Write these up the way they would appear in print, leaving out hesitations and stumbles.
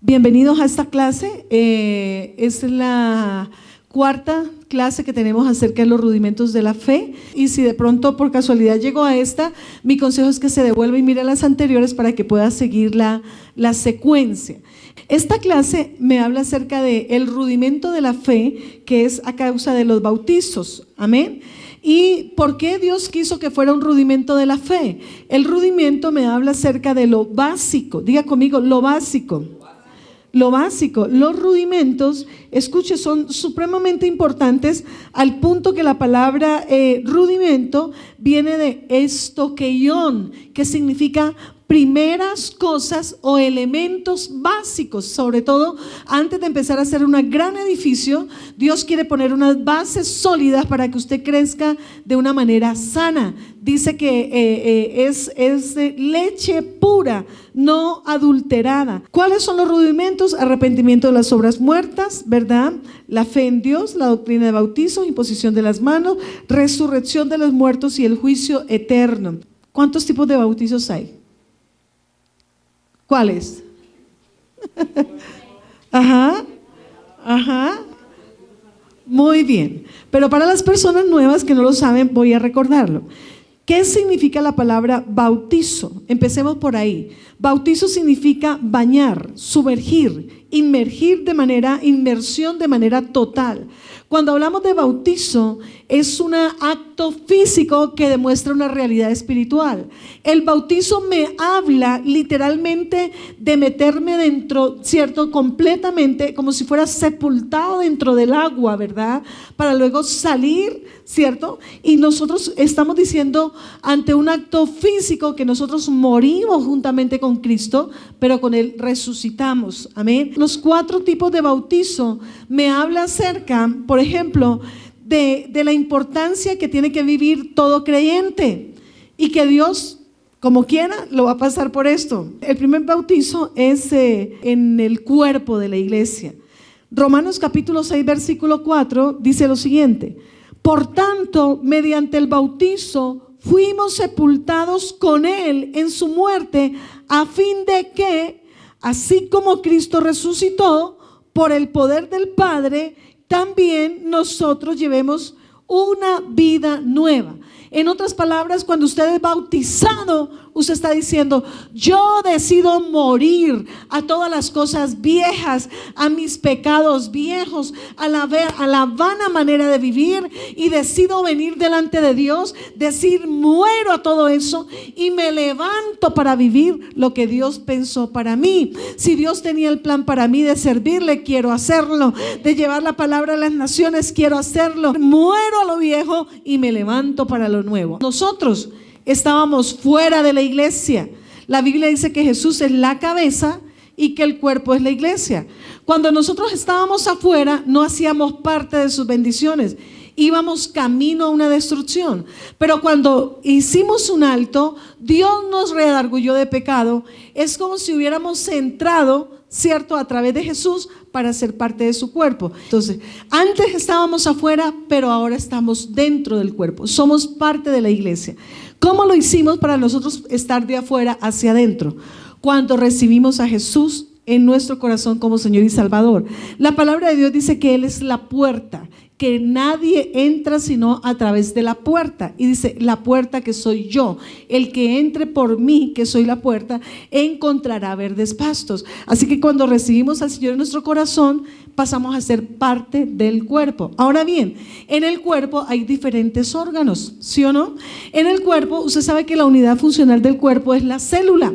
Bienvenidos a esta clase. Es la cuarta clase que tenemos acerca de los rudimentos de la fe, y si de pronto por casualidad llegó a esta, mi consejo es que se devuelva y mire las anteriores para que pueda seguir la secuencia. Esta clase me habla acerca del rudimento de la fe, que es a causa de los bautizos. Amén. ¿Y por qué Dios quiso que fuera un rudimento de la fe? El rudimento me habla acerca de lo básico. Diga conmigo, lo básico. Lo básico, los rudimentos, escuche, son supremamente importantes al punto que la palabra rudimento viene de estokeion, que significa primeras cosas o elementos básicos. Sobre todo, antes de empezar a hacer un gran edificio, Dios quiere poner unas bases sólidas para que usted crezca de una manera sana. Dice que es leche pura, no adulterada. ¿Cuáles son los rudimentos? Arrepentimiento de las obras muertas, ¿verdad? La fe en Dios, la doctrina de bautizo, imposición de las manos, resurrección de los muertos y el juicio eterno. ¿Cuántos tipos de bautizos hay? ¿Cuáles? Ajá. Muy bien. Pero para las personas nuevas que no lo saben, voy a recordarlo. ¿Qué significa la palabra bautizo? Empecemos por ahí. Bautizo significa bañar, sumergir, inmersión de manera total. Cuando hablamos de bautizo, es un acto físico que demuestra una realidad espiritual. El bautizo me habla literalmente de meterme dentro, ¿cierto? Completamente, como si fuera sepultado dentro del agua, ¿verdad? Para luego salir, ¿cierto? Y nosotros estamos diciendo ante un acto físico que nosotros morimos juntamente con Cristo, pero con Él resucitamos. Amén. Los 4 tipos de bautizo me habla acerca, por ejemplo, de la importancia que tiene que vivir todo creyente y que Dios, como quiera, lo va a pasar por esto. El primer bautizo es en el cuerpo de la iglesia. Romanos capítulo 6 versículo 4 dice lo siguiente: por tanto, mediante el bautizo fuimos sepultados con Él en su muerte, a fin de que, así como Cristo resucitó por el poder del Padre, también nosotros llevemos una vida nueva. En otras palabras, cuando usted es bautizado, usted está diciendo: yo decido morir a todas las cosas viejas, a mis pecados viejos, a la vana manera de vivir, y decido venir delante de Dios, decir muero a todo eso y me levanto para vivir lo que Dios pensó para mí. Si Dios tenía el plan para mí de servirle, quiero hacerlo, de llevar la palabra a las naciones, quiero hacerlo. Muero a lo viejo y me levanto para lo nuevo. Nosotros estábamos fuera de la iglesia. La Biblia dice que Jesús es la cabeza y que el cuerpo es la iglesia. Cuando nosotros estábamos afuera, no hacíamos parte de sus bendiciones, íbamos camino a una destrucción. Pero cuando hicimos un alto, Dios nos redarguyó de pecado. Es como si hubiéramos entrado, ¿cierto?, a través de Jesús para ser parte de su cuerpo. Entonces, antes estábamos afuera, pero ahora estamos dentro del cuerpo. Somos parte de la iglesia. ¿Cómo lo hicimos para nosotros estar de afuera hacia adentro? Cuando recibimos a Jesús en nuestro corazón como Señor y Salvador. La palabra de Dios dice que Él es la puerta, que nadie entra sino a través de la puerta. Y dice: la puerta que soy yo, el que entre por mí, que soy la puerta, encontrará verdes pastos. Así que cuando recibimos al Señor en nuestro corazón, pasamos a ser parte del cuerpo. Ahora bien, en el cuerpo hay diferentes órganos, ¿sí o no? En el cuerpo, usted sabe que la unidad funcional del cuerpo es la célula,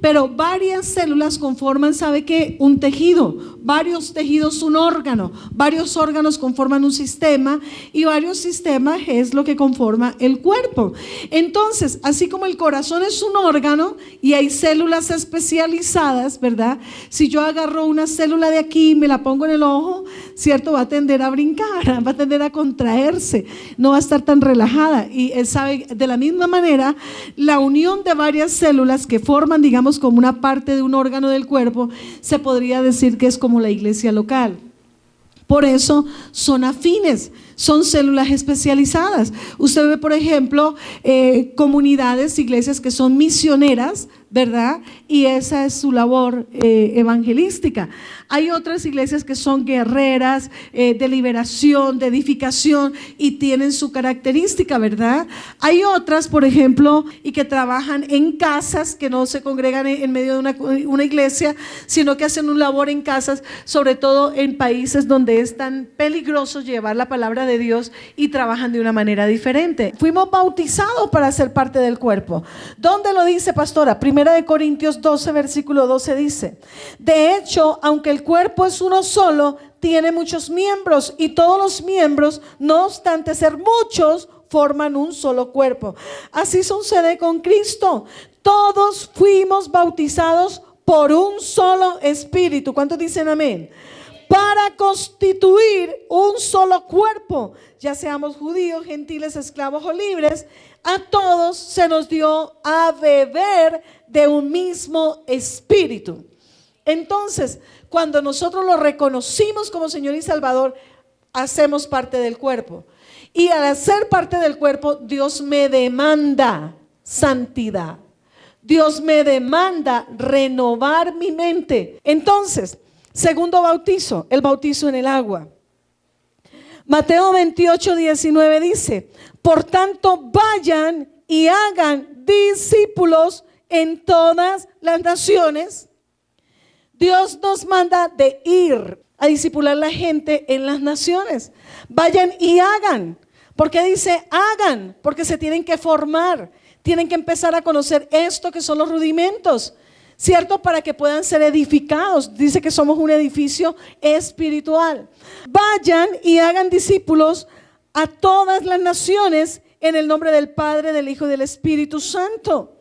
pero varias células conforman, ¿sabe qué? Un tejido, varios tejidos un órgano, varios órganos conforman un sistema, y varios sistemas es lo que conforma el cuerpo. Entonces, así como el corazón es un órgano y hay células especializadas, ¿verdad? Si yo agarro una célula de aquí y me la pongo en el ojo, ¿cierto?, va a tender a brincar, va a tender a contraerse, no va a estar tan relajada. Y él sabe, de la misma manera, la unión de varias células que forman, digamos, como una parte de un órgano del cuerpo, se podría decir que es como la iglesia local. Por eso son afines, son células especializadas. Usted ve, por ejemplo, comunidades, iglesias que son misioneras, ¿verdad? Y esa es su labor evangelística. Hay otras iglesias que son guerreras, de liberación, de edificación, y tienen su característica, ¿verdad? Hay otras, por ejemplo, y que trabajan en casas, que no se congregan en medio de una iglesia, sino que hacen un labor en casas, sobre todo en países donde es tan peligroso llevar la palabra de Dios, y trabajan de una manera diferente. Fuimos bautizados para ser parte del cuerpo. ¿Dónde lo dice, pastora? Primera de Corintios 12, versículo 12 dice: de hecho, aunque el cuerpo es uno solo, tiene muchos miembros, y todos los miembros, no obstante ser muchos, forman un solo cuerpo. Así sucede con Cristo. Todos fuimos bautizados por un solo espíritu. ¿Cuántos dicen amén? Para constituir un solo cuerpo, ya seamos judíos, gentiles, esclavos o libres. A todos se nos dio a beber de un mismo espíritu. Entonces, cuando nosotros lo reconocimos como Señor y Salvador, hacemos parte del cuerpo. Y al hacer parte del cuerpo, Dios me demanda santidad. Dios me demanda renovar mi mente. Entonces, segundo bautizo, el bautizo en el agua. Mateo 28, 19 dice: por tanto, vayan y hagan discípulos en todas las naciones. Dios nos manda de ir a discipular a la gente en las naciones. Vayan y hagan. ¿Por qué dice hagan? Porque se tienen que formar. Tienen que empezar a conocer esto que son los rudimentos, ¿cierto? Para que puedan ser edificados. Dice que somos un edificio espiritual. Vayan y hagan discípulos a todas las naciones en el nombre del Padre, del Hijo y del Espíritu Santo.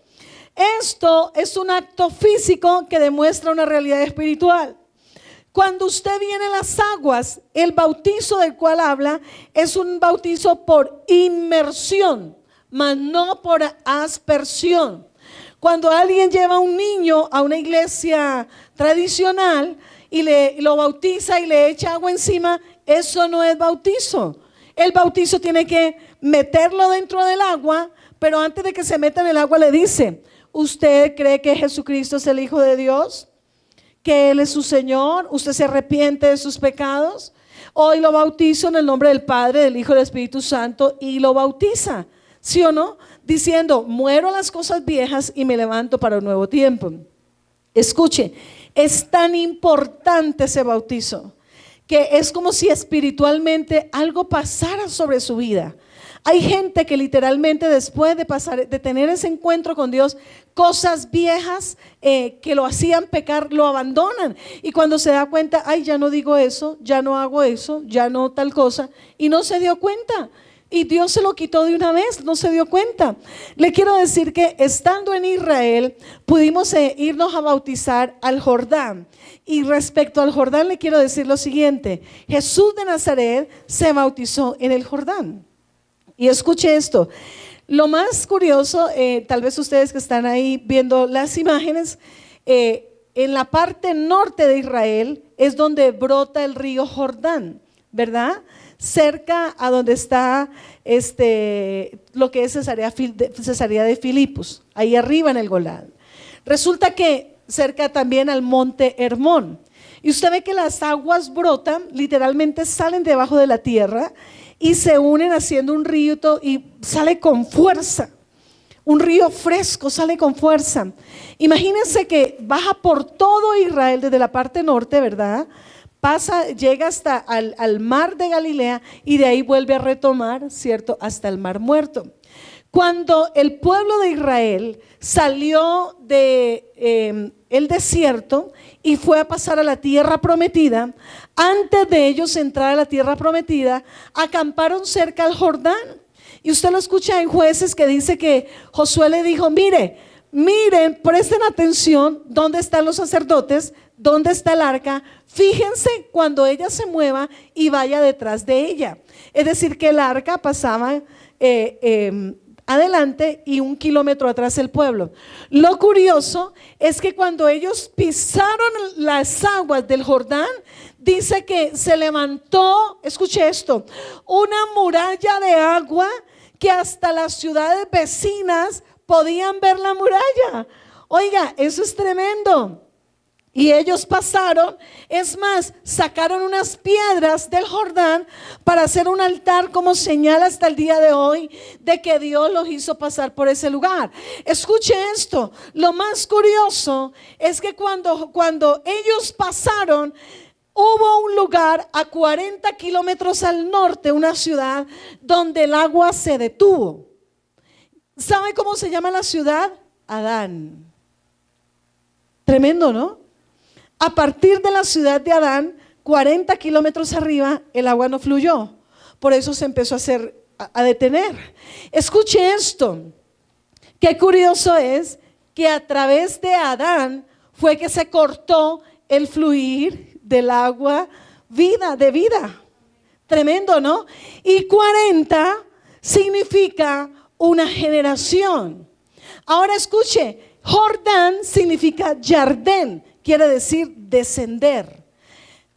Esto es un acto físico que demuestra una realidad espiritual. Cuando usted viene a las aguas, el bautizo del cual habla es un bautizo por inmersión, mas no por aspersión. Cuando alguien lleva a un niño a una iglesia tradicional y lo bautiza y le echa agua encima, eso no es bautizo. El bautizo tiene que meterlo dentro del agua, pero antes de que se meta en el agua le dice: ¿usted cree que Jesucristo es el Hijo de Dios? ¿Que Él es su Señor? ¿Usted se arrepiente de sus pecados? Hoy lo bautizo en el nombre del Padre, del Hijo y del Espíritu Santo, y lo bautiza, ¿sí o no? Diciendo: muero a las cosas viejas y me levanto para un nuevo tiempo. Escuche, es tan importante ese bautizo que es como si espiritualmente algo pasara sobre su vida. Hay gente que literalmente después de tener ese encuentro con Dios, cosas viejas que lo hacían pecar, lo abandonan. Y cuando se da cuenta: ay, ya no digo eso, ya no hago eso, ya no tal cosa, y no se dio cuenta. Y Dios se lo quitó de una vez, no se dio cuenta. Le quiero decir que estando en Israel, pudimos irnos a bautizar al Jordán. Y respecto al Jordán le quiero decir lo siguiente: Jesús de Nazaret se bautizó en el Jordán. Y escuche esto, lo más curioso, tal vez ustedes que están ahí viendo las imágenes, en la parte norte de Israel es donde brota el río Jordán, ¿verdad? Cerca a donde está lo que es Cesarea de Filipos, ahí arriba en el Golán. Resulta que cerca también al monte Hermón. Y usted ve que las aguas brotan, literalmente salen debajo de la tierra y se unen haciendo un río y sale con fuerza. Un río fresco sale con fuerza. Imagínense que baja por todo Israel desde la parte norte, ¿verdad? Llega hasta al mar de Galilea y de ahí vuelve a retomar, ¿cierto? Hasta el mar Muerto. Cuando el pueblo de Israel salió de el desierto y fue a pasar a la tierra prometida, antes de ellos entrar a la tierra prometida, acamparon cerca al Jordán. Y usted lo escucha en Jueces que dice que Josué le dijo: miren, presten atención, ¿dónde están los sacerdotes? ¿Dónde está el arca? Fíjense cuando ella se mueva y vaya detrás de ella. Es decir, que el arca pasaba adelante y 1 kilómetro atrás el pueblo. Lo curioso es que cuando ellos pisaron las aguas del Jordán, dice que se levantó, escuche esto, una muralla de agua que hasta las ciudades vecinas podían ver la muralla. Oiga, eso es tremendo. Y ellos pasaron, es más, sacaron unas piedras del Jordán para hacer un altar como señal hasta el día de hoy de que Dios los hizo pasar por ese lugar. Escuche esto, lo más curioso es que cuando ellos pasaron, hubo un lugar a 40 kilómetros al norte, una ciudad donde el agua se detuvo. ¿Sabe cómo se llama la ciudad? Adán. Tremendo, ¿no? A partir de la ciudad de Adán, 40 kilómetros arriba, el agua no fluyó. Por eso se empezó a detener. Escuche esto. Qué curioso es que a través de Adán fue que se cortó el fluir del agua de vida. Tremendo, ¿no? Y 40 significa una generación. Ahora escuche, Jordán significa Jardén. Quiere decir descender.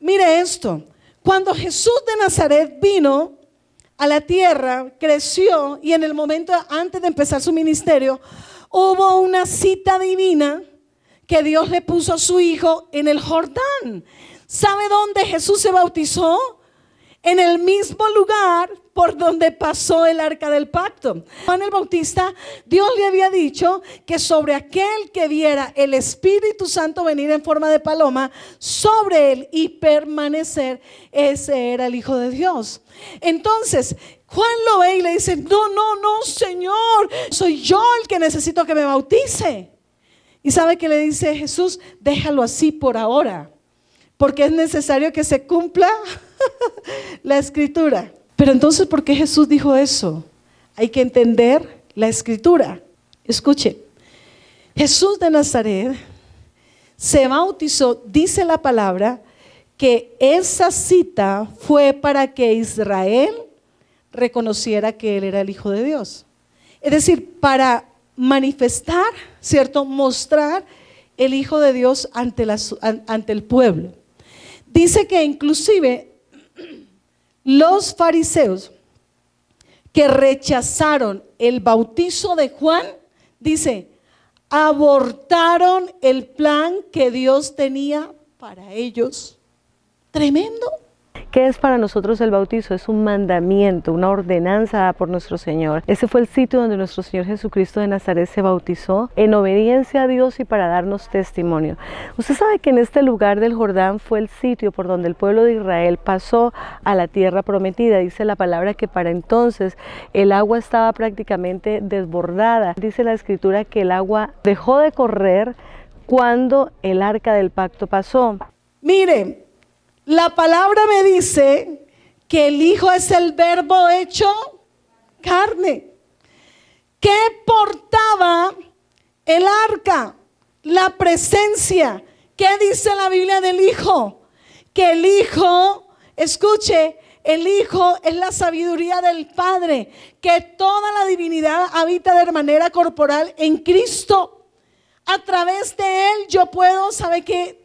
Mire esto, cuando Jesús de Nazaret vino a la tierra, creció y en el momento antes de empezar su ministerio, hubo una cita divina que Dios le puso a su hijo en el Jordán. ¿Sabe dónde Jesús se bautizó? En el mismo lugar por donde pasó el arca del pacto. Juan el Bautista, Dios le había dicho que sobre aquel que viera el Espíritu Santo venir en forma de paloma sobre él y permanecer, ese era el Hijo de Dios. Entonces Juan lo ve y le dice, no, Señor, soy yo el que necesito que me bautice. ¿Y sabe qué le dice Jesús? Déjalo así por ahora, porque es necesario que se cumpla la escritura. Pero entonces, ¿por qué Jesús dijo eso? Hay que entender la escritura. Escuche, Jesús de Nazaret se bautizó, dice la palabra, que esa cita fue para que Israel reconociera que Él era el Hijo de Dios. Es decir, para manifestar, ¿cierto? Mostrar el Hijo de Dios ante el pueblo. Dice que inclusive los fariseos que rechazaron el bautizo de Juan, dice, abortaron el plan que Dios tenía para ellos. Tremendo. ¿Qué es para nosotros el bautizo? Es un mandamiento, una ordenanza dada por nuestro Señor. Ese fue el sitio donde nuestro Señor Jesucristo de Nazaret se bautizó en obediencia a Dios y para darnos testimonio. Usted sabe que en este lugar del Jordán fue el sitio por donde el pueblo de Israel pasó a la tierra prometida. Dice la palabra que para entonces el agua estaba prácticamente desbordada. Dice la escritura que el agua dejó de correr cuando el arca del pacto pasó. Mire, la palabra me dice que el Hijo es el Verbo hecho carne. ¿Qué portaba el arca? La presencia. ¿Qué dice la Biblia del Hijo? Que el Hijo, escuche, el Hijo es la sabiduría del Padre, que toda la divinidad habita de manera corporal en Cristo. A través de Él yo puedo, ¿sabe qué?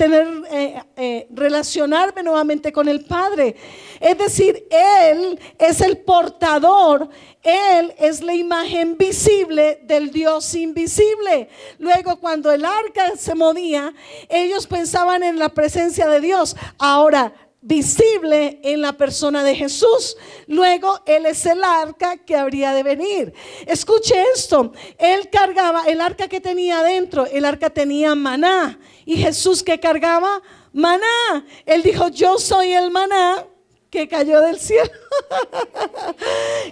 Relacionarme nuevamente con el Padre. Es decir, Él es el portador, Él es la imagen visible del Dios invisible. Luego, cuando el arca se movía, ellos pensaban en la presencia de Dios. Ahora, visible en la persona de Jesús. Luego Él es el arca que habría de venir. Escuche esto, Él cargaba el arca que tenía adentro, el arca tenía maná. Y Jesús, ¿qué cargaba? Maná. Él dijo, yo soy el maná que cayó del cielo.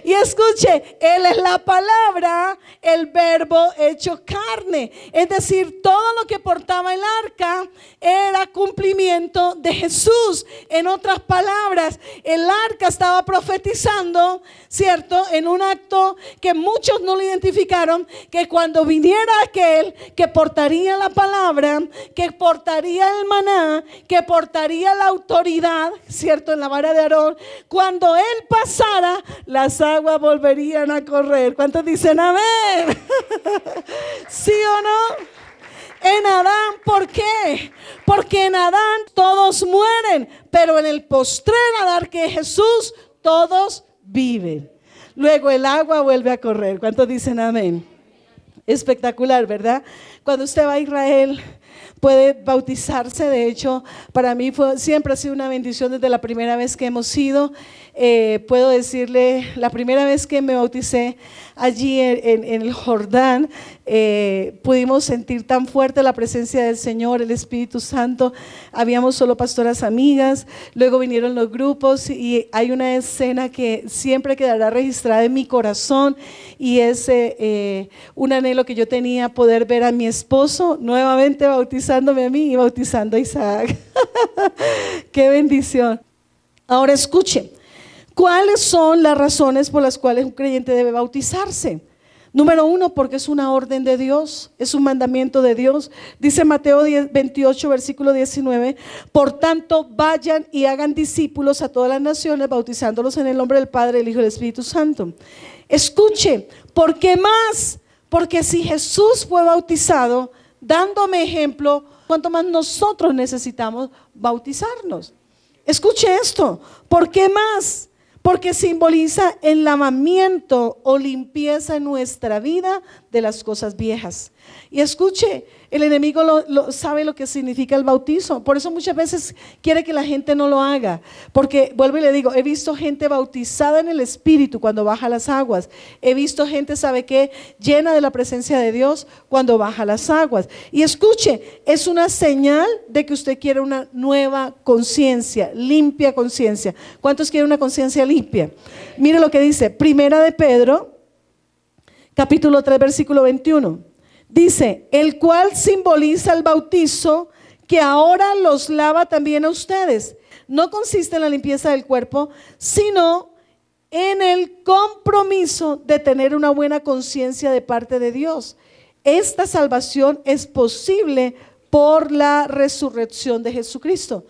Y escuche, Él es la palabra, el Verbo hecho carne. Es decir, todo lo que portaba el arca era cumplimiento de Jesús. En otras palabras, el arca estaba profetizando, ¿cierto? En un acto que muchos no lo identificaron, que cuando viniera aquel que portaría la palabra, que portaría el maná, que portaría la autoridad, ¿cierto? En la vara de Aarón, cuando Él pasara, las aguas volverían a correr. ¿Cuántos dicen amén? ¿Sí o no? En Adán, ¿por qué? Porque en Adán todos mueren, pero en el postrer Adán, que es Jesús, todos viven. Luego el agua vuelve a correr. ¿Cuántos dicen amén? Espectacular, ¿verdad? Cuando usted va a Israel, puede bautizarse. De hecho, para mí siempre ha sido una bendición desde la primera vez que hemos ido. Puedo decirle, la primera vez que me bauticé allí en el Jordán, pudimos sentir tan fuerte la presencia del Señor, el Espíritu Santo. Habíamos solo pastoras amigas, luego vinieron los grupos y hay una escena que siempre quedará registrada en mi corazón, y es un anhelo que yo tenía, poder ver a mi esposo nuevamente bautizándome a mí y bautizando a Isaac. ¡Qué bendición! Ahora escuche, ¿cuáles son las razones por las cuales un creyente debe bautizarse? Número 1, porque es una orden de Dios, es un mandamiento de Dios. Dice Mateo 28, versículo 19, por tanto vayan y hagan discípulos a todas las naciones, bautizándolos en el nombre del Padre, del Hijo y del Espíritu Santo. Escuche, ¿por qué más? Porque si Jesús fue bautizado, dándome ejemplo, ¿cuánto más nosotros necesitamos bautizarnos? Escuche esto, ¿por qué más? Porque simboliza el lavamiento o limpieza en nuestra vida de las cosas viejas. Y escuche, el enemigo sabe lo que significa el bautizo. Por eso muchas veces quiere que la gente no lo haga. Porque, vuelvo y le digo, he visto gente bautizada en el Espíritu cuando baja las aguas. He visto gente, ¿sabe qué? Llena de la presencia de Dios cuando baja las aguas. Y escuche, es una señal de que usted quiere una nueva conciencia, limpia conciencia. ¿Cuántos quieren una conciencia limpia? Mire lo que dice, Primera de Pedro, capítulo 3, versículo 21. Dice, el cual simboliza el bautizo que ahora los lava también a ustedes. No consiste en la limpieza del cuerpo, sino en el compromiso de tener una buena conciencia de parte de Dios. Esta salvación es posible por la resurrección de Jesucristo.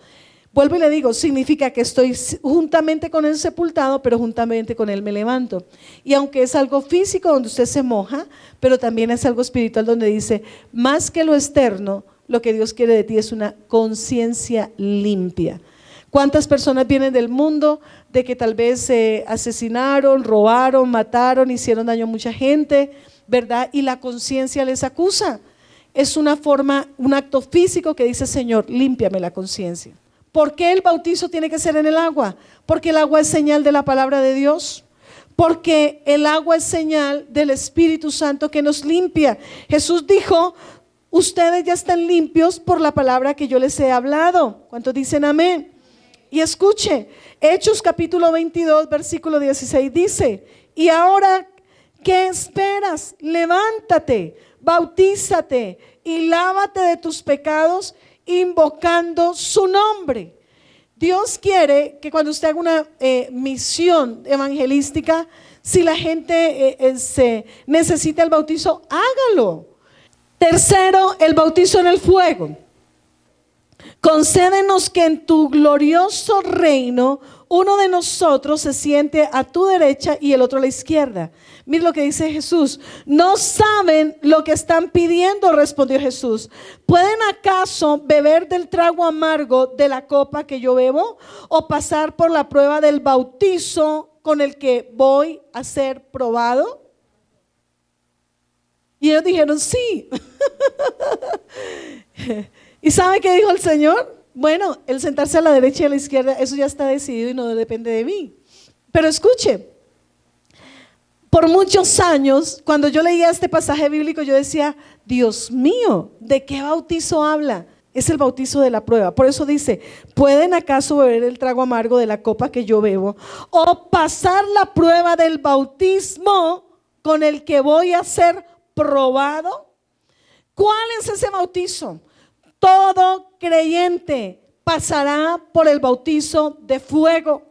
Vuelvo y le digo, significa que estoy juntamente con Él sepultado, pero juntamente con Él me levanto. Y aunque es algo físico donde usted se moja, pero también es algo espiritual donde dice, más que lo externo, lo que Dios quiere de ti es una conciencia limpia. ¿Cuántas personas vienen del mundo de que tal vez asesinaron, robaron, mataron, hicieron daño a mucha gente, ¿verdad? Y la conciencia les acusa. Es una forma, un acto físico que dice, Señor, límpiame la conciencia. ¿Por qué el bautizo tiene que ser en el agua? Porque el agua es señal de la palabra de Dios. Porque el agua es señal del Espíritu Santo que nos limpia. Jesús dijo, ustedes ya están limpios por la palabra que yo les he hablado. ¿Cuántos dicen amén? Y escuche, Hechos capítulo 22, versículo 16 dice, y ahora, ¿qué esperas? Levántate, bautízate y lávate de tus pecados, invocando su nombre. Dios quiere que cuando usted haga una misión evangelística, si la gente necesita el bautizo, hágalo. Tercero, el bautizo en el fuego. Concédenos que en tu glorioso reino uno de nosotros se siente a tu derecha y el otro a la izquierda. Mira lo que dice Jesús. No saben lo que están pidiendo, respondió Jesús. ¿Pueden acaso beber del trago amargo de la copa que yo bebo o pasar por la prueba del bautizo con el que voy a ser probado? Y ellos dijeron sí. ¿Y sabe qué dijo el Señor? Bueno, el sentarse a la derecha y a la izquierda, eso ya está decidido y no depende de mí. Pero escuche, por muchos años, cuando yo leía este pasaje bíblico, yo decía, Dios mío, ¿de qué bautizo habla? Es el bautizo de la prueba. Por eso dice, ¿pueden acaso beber el trago amargo de la copa que yo bebo o pasar la prueba del bautismo con el que voy a ser probado? ¿Cuál es ese bautizo? Todo creyente pasará por el bautizo de fuego.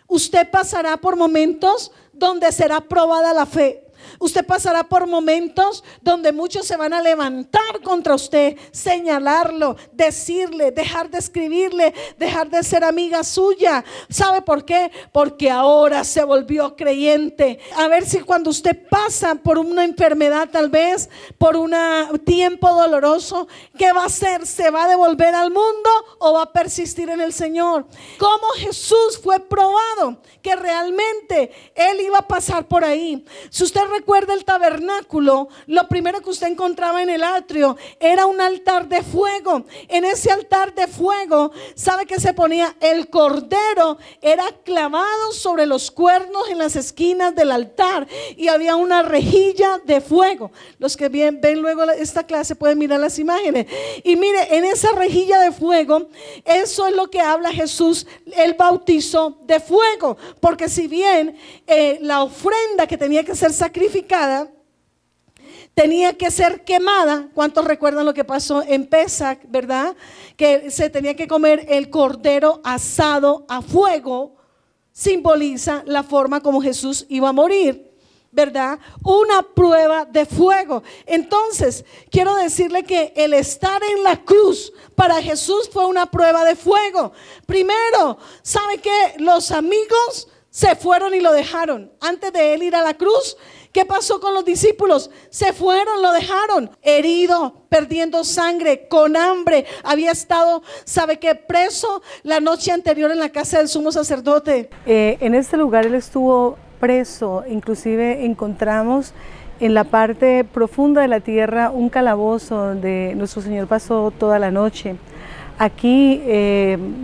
Usted pasará por momentos donde será probada la fe. Usted pasará por momentos donde muchos se van a levantar contra usted, señalarlo, decirle, dejar de escribirle, dejar de ser amiga suya. ¿Sabe por qué? Porque ahora se volvió creyente. A ver si cuando usted pasa por una enfermedad, tal vez por un tiempo doloroso, ¿qué va a hacer? ¿Se va a devolver al mundo o va a persistir en el Señor? ¿Cómo Jesús fue probado? Que realmente Él iba a pasar por ahí. Si usted recuerda el tabernáculo, lo primero que usted encontraba en el atrio era un altar de fuego. En ese altar de fuego, ¿sabe qué se ponía? El cordero era clavado sobre los cuernos en las esquinas del altar y había una rejilla de fuego. Los que ven luego esta clase pueden mirar las imágenes. Y mire, en esa rejilla de fuego, eso es lo que habla Jesús, el bautizo de fuego. Porque si bien la ofrenda que tenía que ser sacrificada tenía que ser quemada, ¿cuántos recuerdan lo que pasó en Pesach, verdad? Que se tenía que comer el cordero asado a fuego, simboliza la forma como Jesús iba a morir, ¿verdad? Una prueba de fuego. Entonces, quiero decirle que el estar en la cruz para Jesús fue una prueba de fuego. Primero, ¿sabe qué? Los amigos se fueron y lo dejaron. Antes de él ir a la cruz, ¿qué pasó con los discípulos? Se fueron, lo dejaron, herido, perdiendo sangre, con hambre. Había estado, ¿sabe qué? Preso la noche anterior en la casa del sumo sacerdote. En este lugar él estuvo preso. Inclusive encontramos en la parte profunda de la tierra un calabozo donde nuestro Señor pasó toda la noche. Aquí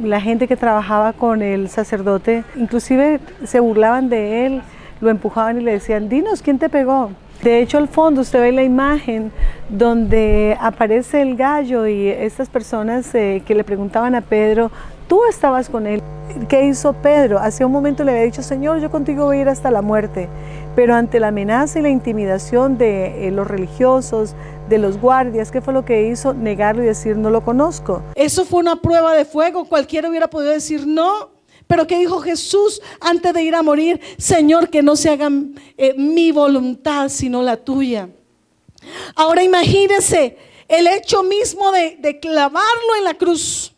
la gente que trabajaba con el sacerdote inclusive se burlaban de él, lo empujaban y le decían: dinos, ¿quién te pegó? De hecho, al fondo usted ve la imagen donde aparece el gallo y estas personas que le preguntaban a Pedro: tú estabas con él. ¿Qué hizo Pedro? Hace un momento le había dicho: Señor, yo contigo voy a ir hasta la muerte. Pero ante la amenaza y la intimidación de los religiosos, de los guardias, ¿qué fue lo que hizo? Negarlo y decir: no lo conozco. Eso fue una prueba de fuego. Cualquiera hubiera podido decir no. Pero ¿qué dijo Jesús antes de ir a morir? Señor, que no se haga mi voluntad sino la tuya. Ahora imagínese el hecho mismo de clavarlo en la cruz.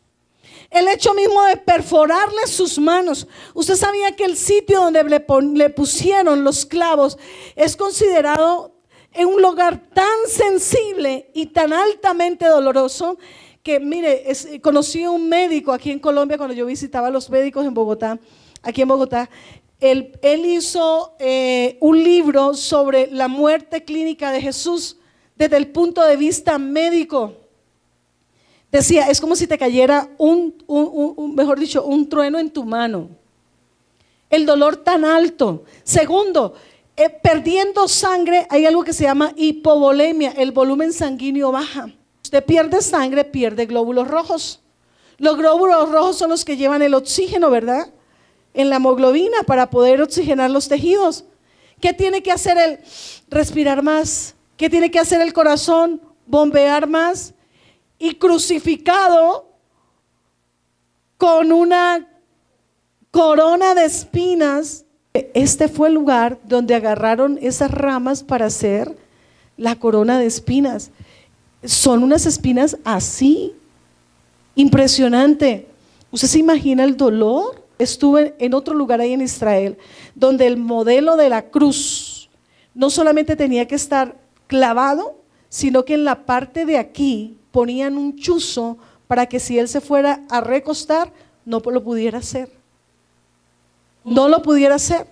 El hecho mismo de perforarle sus manos. Usted sabía que el sitio donde le pusieron los clavos es considerado en un lugar tan sensible y tan altamente doloroso que, mire, conocí a un médico aquí en Colombia cuando yo visitaba a los médicos en Bogotá, aquí en Bogotá. Él hizo un libro sobre la muerte clínica de Jesús desde el punto de vista médico. Decía, es como si te cayera mejor dicho, un trueno en tu mano. El dolor tan alto. Segundo, perdiendo sangre, hay algo que se llama hipovolemia, el volumen sanguíneo baja. Usted pierde sangre, pierde glóbulos rojos. Los glóbulos rojos son los que llevan el oxígeno, ¿verdad? En la hemoglobina para poder oxigenar los tejidos. ¿Qué tiene que hacer el respirar más? ¿Qué tiene que hacer el corazón? Bombear más. Y crucificado con una corona de espinas. Este fue el lugar donde agarraron esas ramas para hacer la corona de espinas. Son unas espinas así, impresionante. ¿Usted se imagina el dolor? Estuve en otro lugar ahí en Israel, donde el modelo de la cruz no solamente tenía que estar clavado, sino que en la parte de aquí ponían un chuzo para que si él se fuera a recostar, no lo pudiera hacer. No lo pudiera hacer.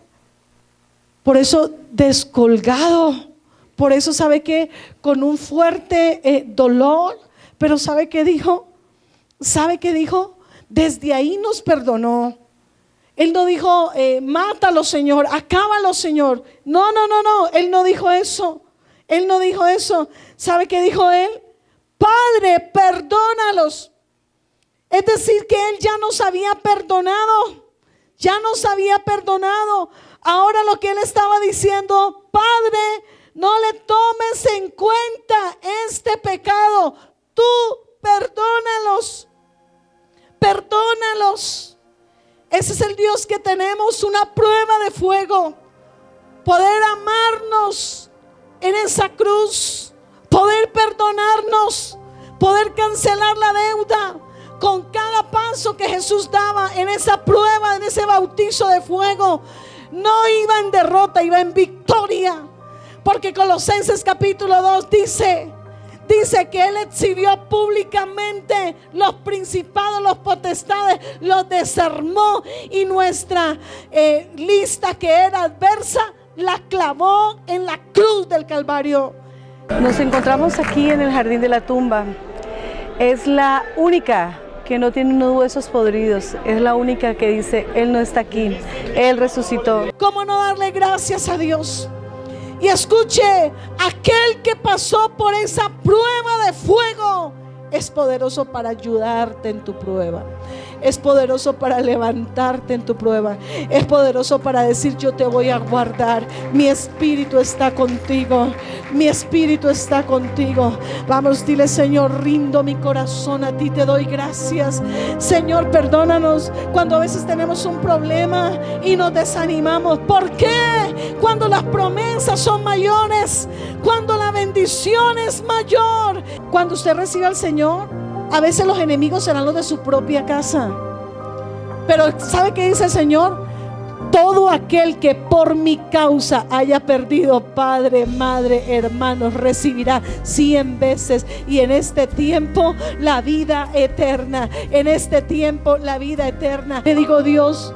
Por eso descolgado. Por eso, ¿sabe qué? Con un fuerte dolor. Pero ¿sabe qué dijo? ¿Sabe qué dijo? Desde ahí nos perdonó. Él no dijo, mátalo, Señor, acábalo, Señor. No. Él no dijo eso. Él no dijo eso. ¿Sabe qué dijo él? Padre, perdónalos. Es decir, que él ya nos había perdonado. Ya nos había perdonado. Ahora lo que él estaba diciendo: Padre, no le tomes en cuenta este pecado. Tú perdónalos. Perdónalos. Ese es el Dios que tenemos, una prueba de fuego. Poder amarnos en esa cruz. Poder perdonarnos. Poder cancelar la deuda. Con cada paso que Jesús daba en esa prueba, en ese bautizo de fuego, no iba en derrota, iba en victoria. Porque Colosenses capítulo 2 dice que Él exhibió públicamente los principados, los potestades, los desarmó, y nuestra lista que era adversa la clavó en la cruz del Calvario. Nos encontramos aquí en el jardín de la tumba. Es la única que no tiene unos huesos podridos. Es la única que dice, Él no está aquí, Él resucitó. ¿Cómo no darle gracias a Dios? Y escuche, aquel que pasó por esa prueba de fuego es poderoso para ayudarte en tu prueba. Es poderoso para levantarte en tu prueba. Es poderoso para decir, yo te voy a guardar. Mi espíritu está contigo. Mi espíritu está contigo. Vamos, dile, Señor, rindo mi corazón a ti, te doy gracias. Señor, perdónanos cuando a veces tenemos un problema y nos desanimamos. ¿Por qué? Cuando las promesas son mayores, cuando la bendición es mayor. Cuando usted recibe al Señor, a veces los enemigos serán los de su propia casa. Pero ¿sabe qué dice el Señor? Todo aquel que por mi causa haya perdido padre, madre, hermanos, recibirá 100 veces. Y en este tiempo la vida eterna. En este tiempo la vida eterna. Le digo, Dios,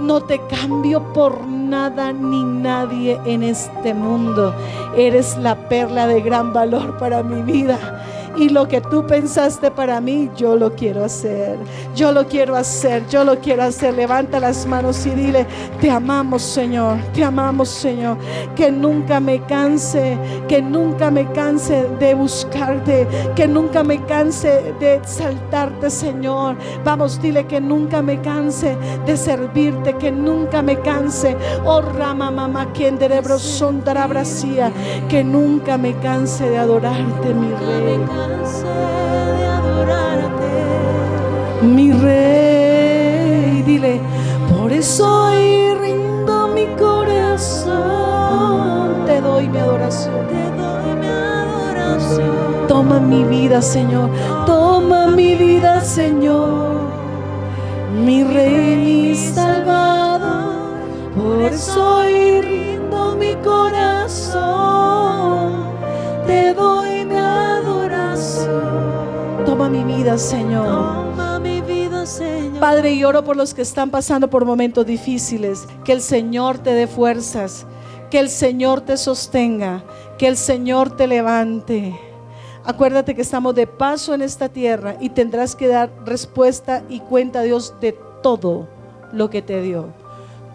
no te cambio por nada ni nadie en este mundo. Eres la perla de gran valor para mi vida. Y lo que tú pensaste para mí, yo lo quiero hacer. Yo lo quiero hacer, yo lo quiero hacer. Levanta las manos y dile, te amamos, Señor, te amamos, Señor. Que nunca me canse, que nunca me canse de buscarte, que nunca me canse de exaltarte, Señor. Vamos, dile que nunca me canse de servirte, que nunca me canse. Oh, Rama, mamá, quien derebro son darabracía. Que nunca me canse de adorarte, mi Rey. De adorarte, Mi Rey, dile, por eso hoy rindo mi corazón, te doy mi adoración. te doy mi adoración. Toma mi vida, Señor, toma mi vida, Señor, mi Rey, mi Salvador. Por eso hoy rindo mi corazón, te doy mi adoración. Toma mi vida, Señor. Toma mi vida, Señor. Padre, y oro por los que están pasando por momentos difíciles. Que el Señor te dé fuerzas, que el Señor te sostenga, que el Señor te levante. Acuérdate que estamos de paso en esta tierra y tendrás que dar respuesta y cuenta a Dios de todo lo que te dio.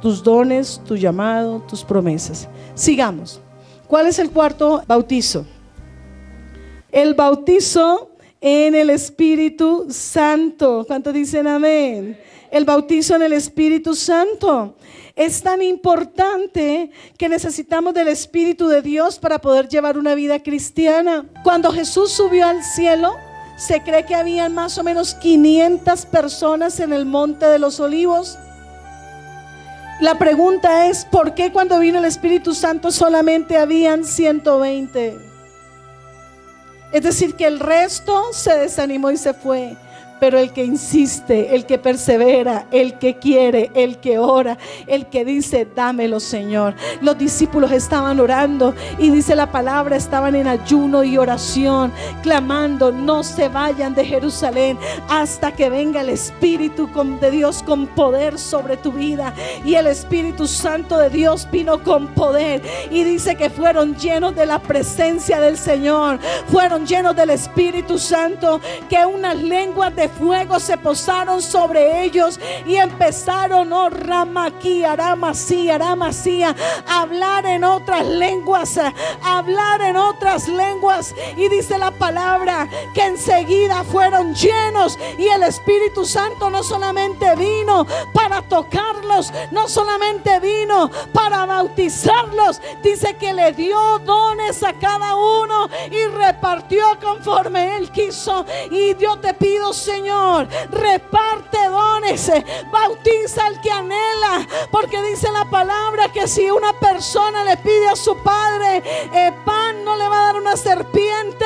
Tus dones, tu llamado, tus promesas. Sigamos. ¿Cuál es el cuarto bautizo? El bautizo en el Espíritu Santo. ¿Cuántos dicen amén? El bautizo en el Espíritu Santo es tan importante que necesitamos del Espíritu de Dios para poder llevar una vida cristiana. Cuando Jesús subió al cielo, se cree que habían más o menos 500 personas en el Monte de los Olivos. La pregunta es, ¿por qué cuando vino el Espíritu Santo solamente habían 120? Es decir, que el resto se desanimó y se fue. Pero el que insiste, el que persevera, el que quiere, el que ora, el que dice, dámelo, Señor. Los discípulos estaban orando y dice la palabra, estaban en ayuno y oración, clamando, no se vayan de Jerusalén hasta que venga el Espíritu de Dios con poder sobre tu vida. Y el Espíritu Santo de Dios vino con poder y dice que fueron llenos de la presencia del Señor, fueron llenos del Espíritu Santo, que unas lenguas de fuego se posaron sobre ellos y empezaron, oh Ramaquí, Aramasí, Aramasía, a hablar en otras lenguas, y dice la palabra que enseguida fueron llenos y el Espíritu Santo no solamente vino para tocarlos, no solamente vino para bautizarlos, dice que le dio dones a cada uno y repartió conforme Él quiso. Y yo te pido, Señor, reparte dones, bautiza al que anhela, porque dice la palabra que si una persona le pide a su padre pan, no le va a dar una serpiente.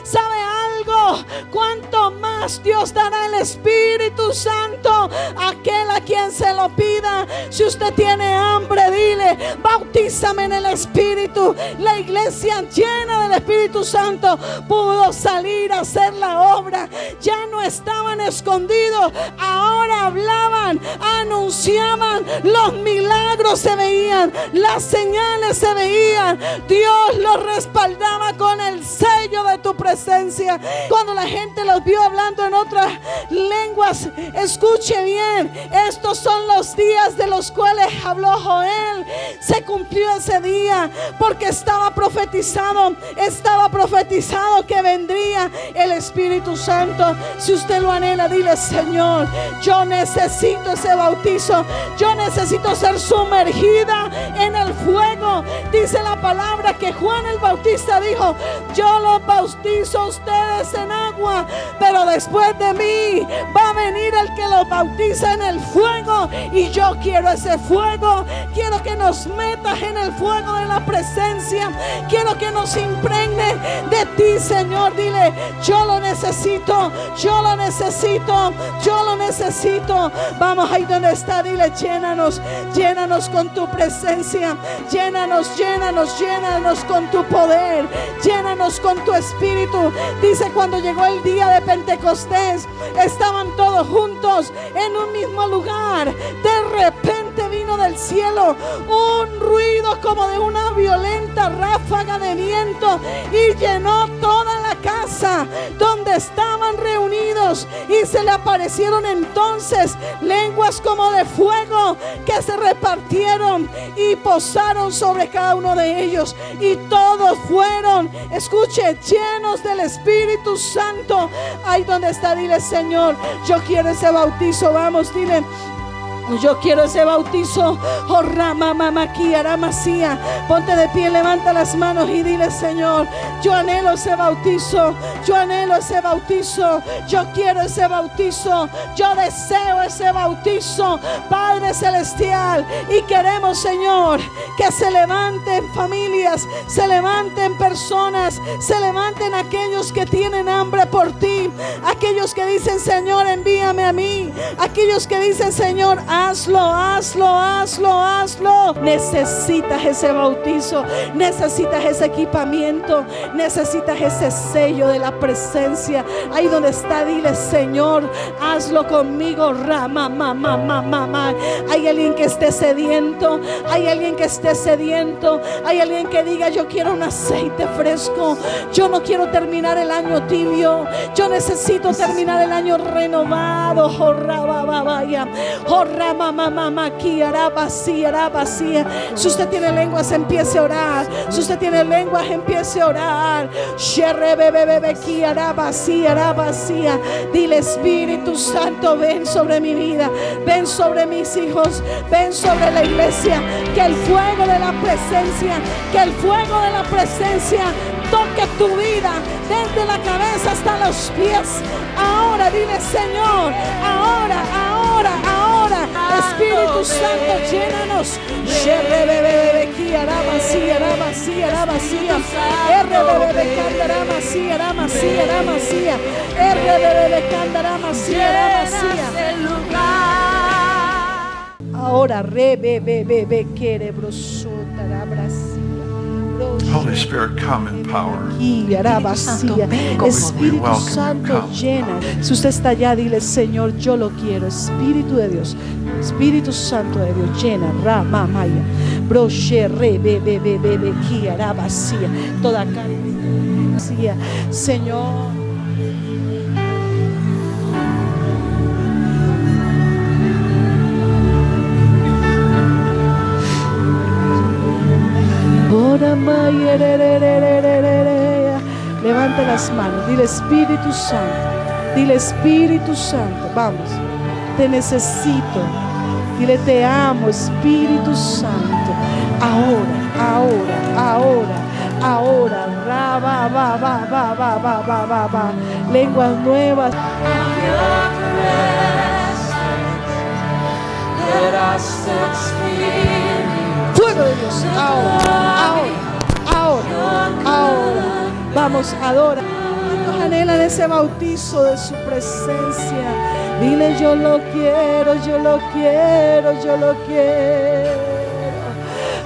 ¿Sabe algo? Cuanto más Dios dará el Espíritu Santo a aquel a quien se lo pida. Si usted tiene hambre, dile, bautízame en el Espíritu. La iglesia llena del Espíritu Santo pudo salir a hacer la obra. Ya no estaban escondidos, ahora hablaban, anunciaban los milagros milagros se veían, las señales se veían. Dios los respaldaba con el sello de tu presencia. Cuando la gente los vio hablando en otras lenguas, escuche bien, estos son los días de los cuales habló Joel. Se cumplió ese día porque estaba profetizado que vendría el Espíritu Santo. Si usted lo anhela, dile: Señor, yo necesito ese bautizo, yo necesito ser sumergida en el fuego. Dice la palabra que Juan el Bautista dijo: yo los bautizo a ustedes en agua, pero después de mí va a venir el que los bautiza en el fuego. Y yo quiero ese fuego. Quiero que nos metas en el fuego de la presencia. Quiero que nos impregne de ti, Señor. Dile: yo lo necesito, yo lo necesito, yo lo necesito. Vamos ahí donde está, dile: llénanos, llénanos con tu presencia, llénanos, llénanos, llénanos con tu poder, llénanos con tu espíritu. Dice: cuando llegó el día de Pentecostés, estaban todos juntos en un mismo lugar. De repente vino del cielo un ruido como de una violenta ráfaga de viento y llenó toda la casa donde estaban reunidos, y se le aparecieron entonces lenguas como de fuego que se repartieron y posaron sobre cada uno de ellos, y todos fueron, escuche, llenos del Espíritu Santo. Ahí donde está, dile: Señor, yo quiero ese bautizo. Vamos, dile: yo quiero ese bautizo. Oh, Rama, Mama, Kiara, Masía. Ponte de pie, levanta las manos y dile: Señor, yo anhelo ese bautizo. Yo anhelo ese bautizo. Yo quiero ese bautizo. Yo deseo ese bautizo, Padre Celestial. Y queremos, Señor, que se levanten familias, se levanten personas, se levanten aquellos que tienen hambre por ti, aquellos que dicen: Señor, envíame a mí, aquellos que dicen: Señor, hazlo, hazlo, hazlo, hazlo. Necesitas ese bautizo, necesitas ese equipamiento, necesitas ese sello de la presencia. Ahí donde está, dile: Señor, hazlo conmigo. Rama, mamá, mamá. Hay alguien que esté sediento, hay alguien que esté sediento, hay alguien que diga: yo quiero un aceite fresco, yo no quiero terminar el año tibio, yo necesito terminar el año renovado. Jorra, babaya, jorra, mamá, kiara, vacía. Si usted tiene lenguas, empiece a orar. Si usted tiene lenguas, empiece a orar. Sherre, bebé, kiara, vacía. Dile: Espíritu Santo, ven sobre mi vida, ven sobre mis hijos, ven sobre la iglesia. Que el fuego de la presencia, que el fuego de la presencia toque tu vida desde la cabeza hasta los pies. Ahora dile: Señor, ahora. Espíritu Santo, llénanos. Ahora Holy Spirit, come in power. Espíritu Santo, llena. Si usted está allá, dile: Señor, yo lo quiero. Espíritu de Dios, Espíritu Santo de Dios, llena. Rama Maya, broche, bebe, kiara, vacía. Toda carne vacía, Señor. Levanta las manos, dile: Espíritu Santo, dile: Espíritu Santo, vamos, te necesito. Dile: te amo, Espíritu Santo. Ahora, va. Lenguas nuevas. Fuego de Dios, ahora. Vamos, adora. ¿Cuántos anhelan ese bautizo de su presencia? Dile: yo lo quiero.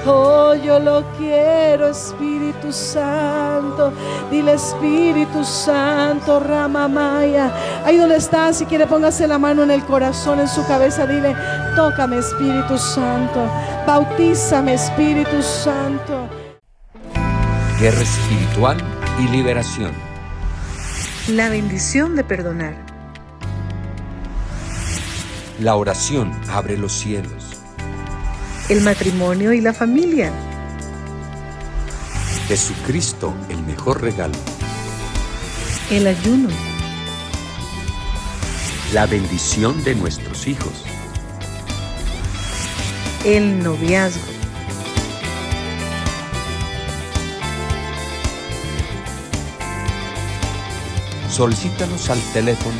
Oh, yo lo quiero, Espíritu Santo. Dile: Espíritu Santo, Rama Maya. Ahí donde está, si quiere, póngase la mano en el corazón, en su cabeza. Dile: Tócame, Espíritu Santo. Bautízame, Espíritu Santo. Guerra espiritual y liberación. La bendición de perdonar. La oración abre los cielos. El matrimonio y la familia. Jesucristo, el mejor regalo. El ayuno. La bendición de nuestros hijos. El noviazgo. Solicítanos al teléfono